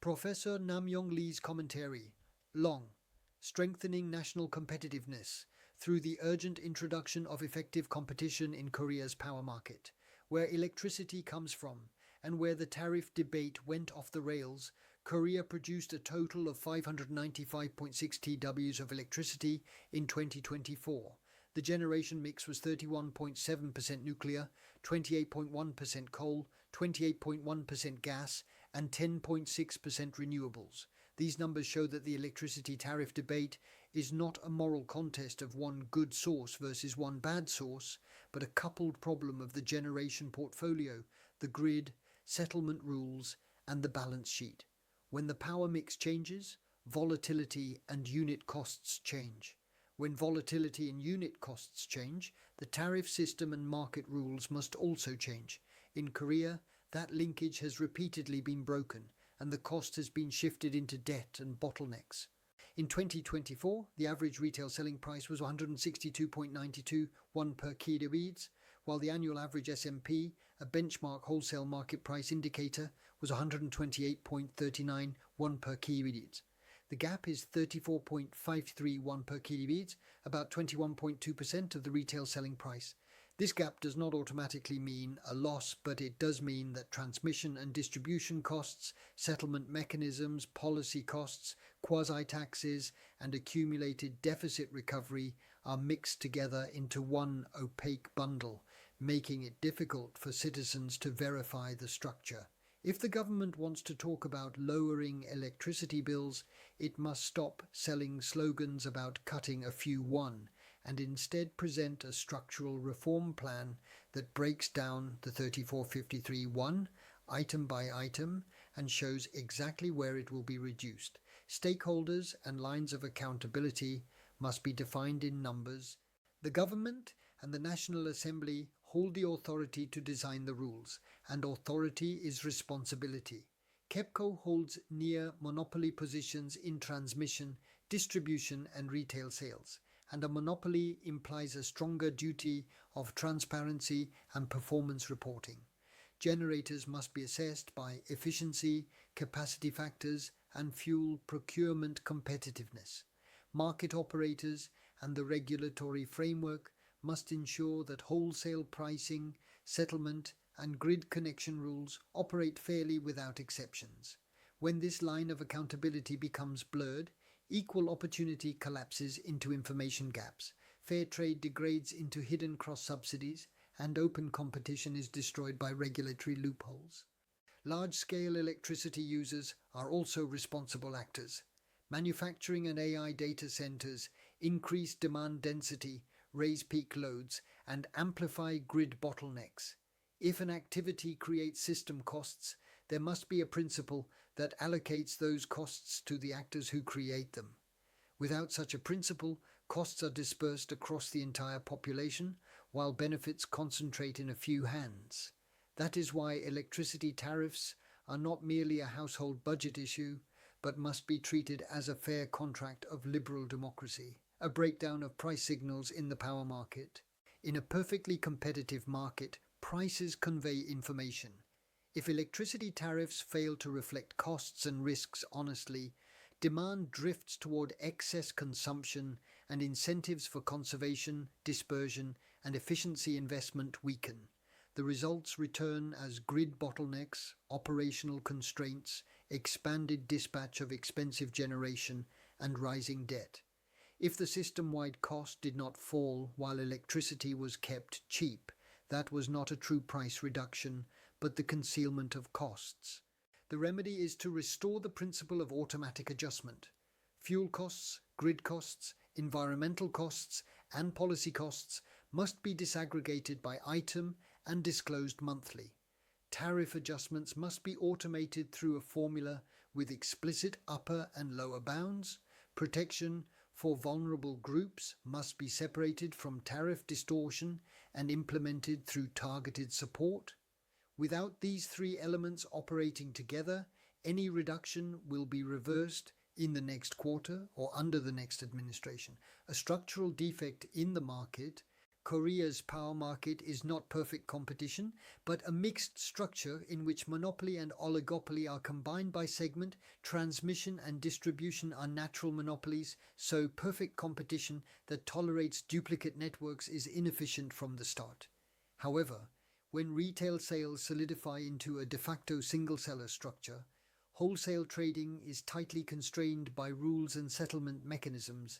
Professor Namyong Lee's commentary, Long, Strengthening National Competitiveness Through the Urgent Introduction of Effective Competition in Korea's Power Market, Where Electricity Comes From, and where the tariff debate went off the rails, Korea produced a total of 595.6 TWs of electricity in 2024. The generation mix was 31.7% nuclear, 28.1% coal, 28.1% gas, and 10.6% renewables. These numbers show that the electricity tariff debate is not a moral contest of one good source versus one bad source, but a coupled problem of the generation portfolio, the grid, settlement rules, and the balance sheet. When the power mix changes, volatility and unit costs change. When volatility and unit costs change, the tariff system and market rules must also change. In Korea, that linkage has repeatedly been broken, and the cost has been shifted into debt and bottlenecks. In 2024, the average retail selling price was 162.92 won per kilowatts, while the annual average SMP, a benchmark wholesale market price indicator, was 128.39 won per kilowatts. The gap is 34.53 won per kilowatts, about 21.2% of the retail selling price. This gap does not automatically mean a loss, but it does mean that transmission and distribution costs, settlement mechanisms, policy costs, quasi-taxes, and accumulated deficit recovery are mixed together into one opaque bundle, making it difficult for citizens to verify the structure. If the government wants to talk about lowering electricity bills, it must stop selling slogans about cutting a few won and instead present a structural reform plan that breaks down the 3453 won item by item and shows exactly where it will be reduced. Stakeholders and lines of accountability must be defined in numbers. The government and the National Assembly hold the authority to design the rules, and authority is responsibility. KEPCO holds near monopoly positions in transmission, distribution and retail sales, and a monopoly implies a stronger duty of transparency and performance reporting. Generators must be assessed by efficiency, capacity factors, and fuel procurement competitiveness. Market operators and the regulatory framework must ensure that wholesale pricing, settlement, and grid connection rules operate fairly without exceptions. When this line of accountability becomes blurred, equal opportunity collapses into information gaps, fair trade degrades into hidden cross-subsidies, and open competition is destroyed by regulatory loopholes. Large-scale electricity users are also responsible actors. Manufacturing and AI data centers increase demand density, raise peak loads, and amplify grid bottlenecks. If an activity creates system costs, there must be a principle that allocates those costs to the actors who create them. Without such a principle, costs are dispersed across the entire population, while benefits concentrate in a few hands. That is why electricity tariffs are not merely a household budget issue, but must be treated as a fair contract of liberal democracy. A breakdown of price signals in the power market. In a perfectly competitive market, prices convey information. If electricity tariffs fail to reflect costs and risks honestly, demand drifts toward excess consumption and incentives for conservation, dispersion, and efficiency investment weaken. The results return as grid bottlenecks, operational constraints, expanded dispatch of expensive generation, and rising debt. If the system-wide cost did not fall while electricity was kept cheap, that was not a true price reduction, but the concealment of costs. The remedy is to restore the principle of automatic adjustment. Fuel costs, grid costs, environmental costs, and policy costs must be disaggregated by item and disclosed monthly. Tariff adjustments must be automated through a formula with explicit upper and lower bounds. Protection for vulnerable groups must be separated from tariff distortion and implemented through targeted support. Without these three elements operating together, any reduction will be reversed in the next quarter or under the next administration. A structural defect in the market Korea's power market is not perfect competition, but a mixed structure in which monopoly and oligopoly are combined by segment, transmission and distribution are natural monopolies, so perfect competition that tolerates duplicate networks is inefficient from the start. However, when retail sales solidify into a de facto single-seller structure, wholesale trading is tightly constrained by rules and settlement mechanisms,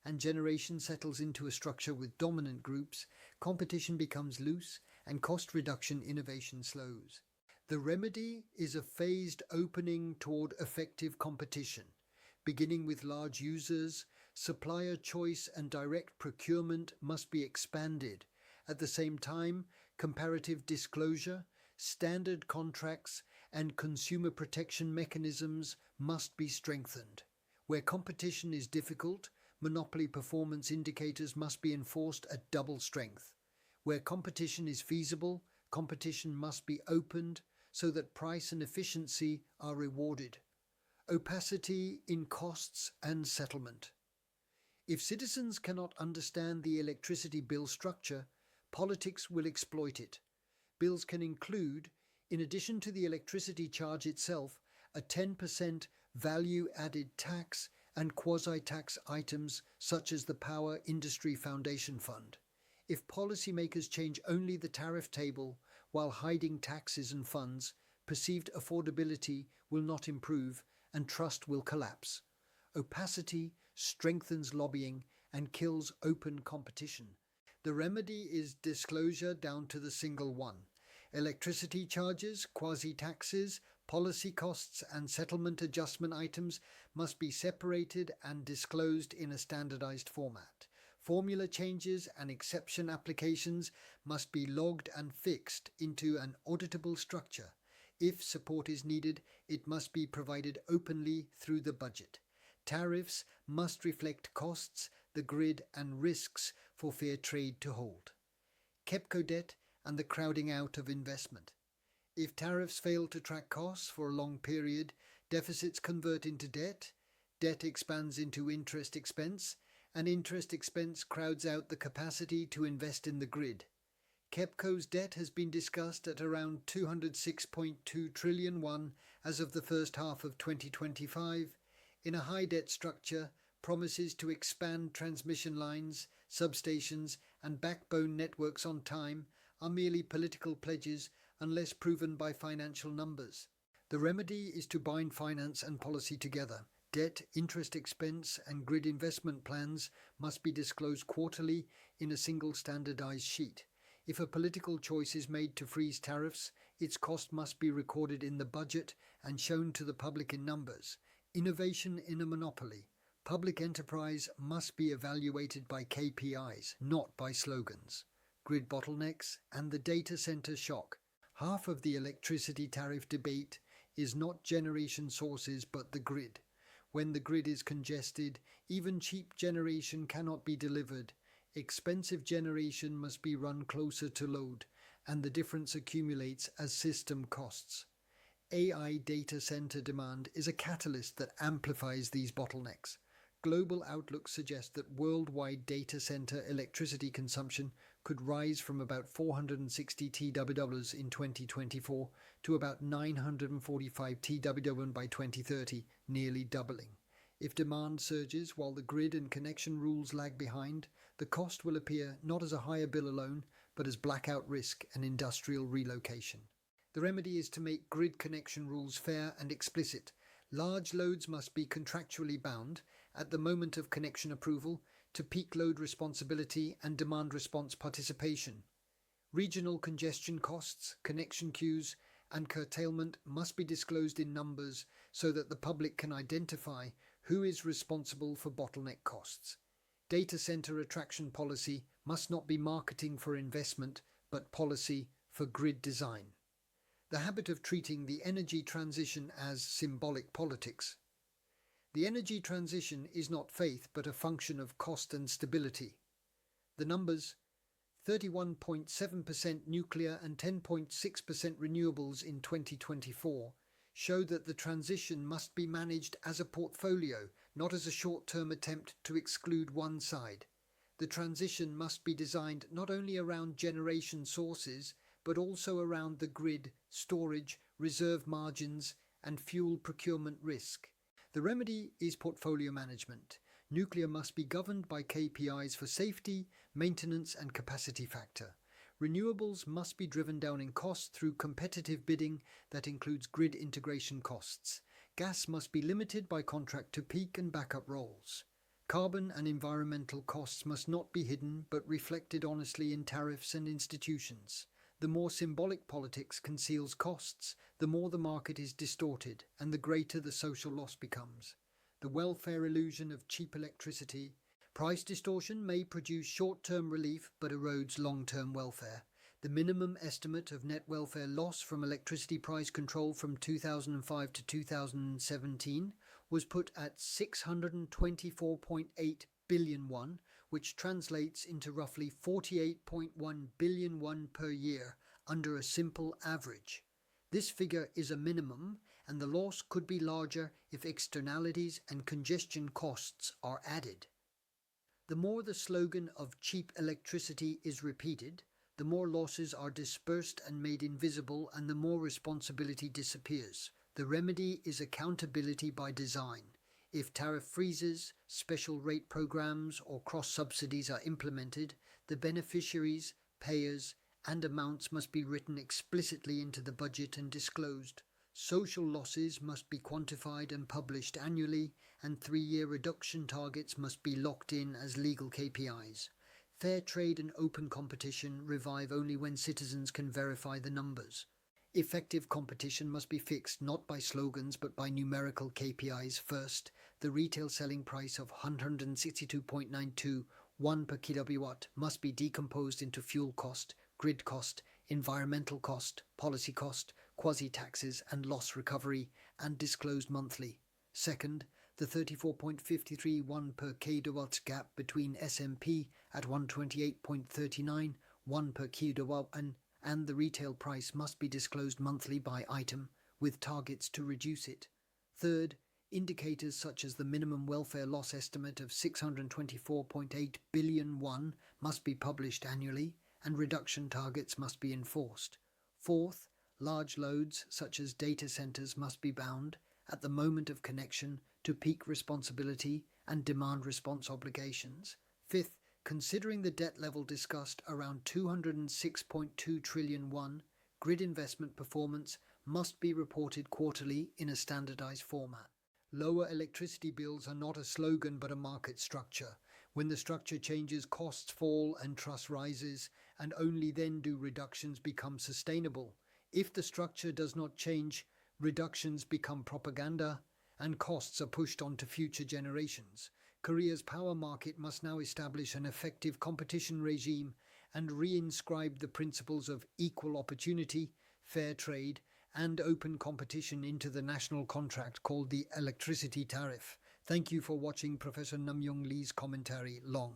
and generation settles into a structure with dominant groups, competition becomes loose, and cost reduction innovation slows. The remedy is a phased opening toward effective competition, beginning with large users. Supplier choice and direct procurement must be expanded. At the same time, comparative disclosure, standard contracts, and consumer protection mechanisms must be strengthened. Where competition is difficult, monopoly performance indicators must be enforced at double strength. Where competition is feasible, competition must be opened so that price and efficiency are rewarded. Opacity in costs and settlement. If citizens cannot understand the electricity bill structure, politics will exploit it. Bills can include, in addition to the electricity charge itself, a 10% value-added tax and quasi-tax items such as the Power Industry Foundation Fund. If policymakers change only the tariff table while hiding taxes and funds, perceived affordability will not improve and trust will collapse. Opacity strengthens lobbying and kills open competition. The remedy is disclosure down to the single one. Electricity charges, quasi-taxes, policy costs and settlement adjustment items must be separated and disclosed in a standardized format. Formula changes and exception applications must be logged and fixed into an auditable structure. If support is needed, it must be provided openly through the budget. Tariffs must reflect costs, the grid and risks for fair trade to hold. KEPCO debt and the crowding out of investment. If tariffs fail to track costs for a long period, deficits convert into debt, debt expands into interest expense, and interest expense crowds out the capacity to invest in the grid. KEPCO's debt has been discussed at around 206.2 trillion won as of the first half of 2025. In a high debt structure, promises to expand transmission lines, substations, and backbone networks on time are merely political pledges unless proven by financial numbers. The remedy is to bind finance and policy together. Debt, interest expense, and grid investment plans must be disclosed quarterly in a single standardized sheet. If a political choice is made to freeze tariffs, its cost must be recorded in the budget and shown to the public in numbers. Innovation in a monopoly. Public enterprise must be evaluated by KPIs, not by slogans. Grid bottlenecks and the data center shock. Half of the electricity tariff debate is not generation sources but the grid. When the grid is congested, even cheap generation cannot be delivered. Expensive generation must be run closer to load, and the difference accumulates as system costs. AI data center demand is a catalyst that amplifies these bottlenecks. Global outlook suggests that worldwide data center electricity consumption could rise from about 460 TWh in 2024 to about 945 TWh by 2030, nearly doubling. If demand surges while the grid and connection rules lag behind, the cost will appear not as a higher bill alone, but as blackout risk and industrial relocation. The remedy is to make grid connection rules fair and explicit. Large loads must be contractually bound at the moment of connection approval to peak load responsibility and demand response participation. Regional congestion costs, connection queues, and curtailment must be disclosed in numbers so that the public can identify who is responsible for bottleneck costs. Data center attraction policy must not be marketing for investment, but policy for grid design. The habit of treating the energy transition as symbolic politics. The energy transition is not faith but a function of cost and stability. The numbers: 31.7% nuclear and 10.6% renewables in 2024 show that the transition must be managed as a portfolio, not as a short-term attempt to exclude one side. The transition must be designed not only around generation sources, but also around the grid, storage, reserve margins, and fuel procurement risk. The remedy is portfolio management. Nuclear must be governed by KPIs for safety, maintenance, and capacity factor. Renewables must be driven down in cost through competitive bidding that includes grid integration costs. Gas must be limited by contract to peak and backup roles. Carbon and environmental costs must not be hidden but reflected honestly in tariffs and institutions. The more symbolic politics conceals costs, the more the market is distorted and the greater the social loss becomes. The welfare illusion of cheap electricity. Price distortion may produce short-term relief but erodes long-term welfare. The minimum estimate of net welfare loss from electricity price control from 2005 to 2017 was put at 624.8 billion won, which translates into roughly 48.1 billion won per year under a simple average. This figure is a minimum, and the loss could be larger if externalities and congestion costs are added. The more the slogan of cheap electricity is repeated, the more losses are dispersed and made invisible, and the more responsibility disappears. The remedy is accountability by design. If tariff freezes, special rate programs, or cross-subsidies are implemented, the beneficiaries, payers, and amounts must be written explicitly into the budget and disclosed. Social losses must be quantified and published annually, and 3-year reduction targets must be locked in as legal KPIs. Fair trade and open competition revive only when citizens can verify the numbers. Effective competition must be fixed not by slogans but by numerical KPIs first. The retail selling price of 162.92 won per kilowatt must be decomposed into fuel cost, grid cost, environmental cost, policy cost, quasi-taxes and loss recovery, and disclosed monthly. Second, the 34.53 won per kilowatt gap between SMP at 128.39 won per kilowatt and the retail price must be disclosed monthly by item, with targets to reduce it. Third, indicators such as the minimum welfare loss estimate of 624.8 billion won must be published annually, and reduction targets must be enforced. Fourth, large loads such as data centers must be bound, at the moment of connection, to peak responsibility and demand response obligations. Fifth, considering the debt level discussed around 206.2 trillion won, grid investment performance must be reported quarterly in a standardized format. Lower electricity bills are not a slogan but a market structure. When the structure changes, costs fall and trust rises, and only then do reductions become sustainable. If the structure does not change, reductions become propaganda and costs are pushed onto future generations. Korea's power market must now establish an effective competition regime and reinscribe the principles of equal opportunity, fair trade, and open competition into the national contract called the electricity tariff. Thank you for watching Professor Namyong Lee's commentary long.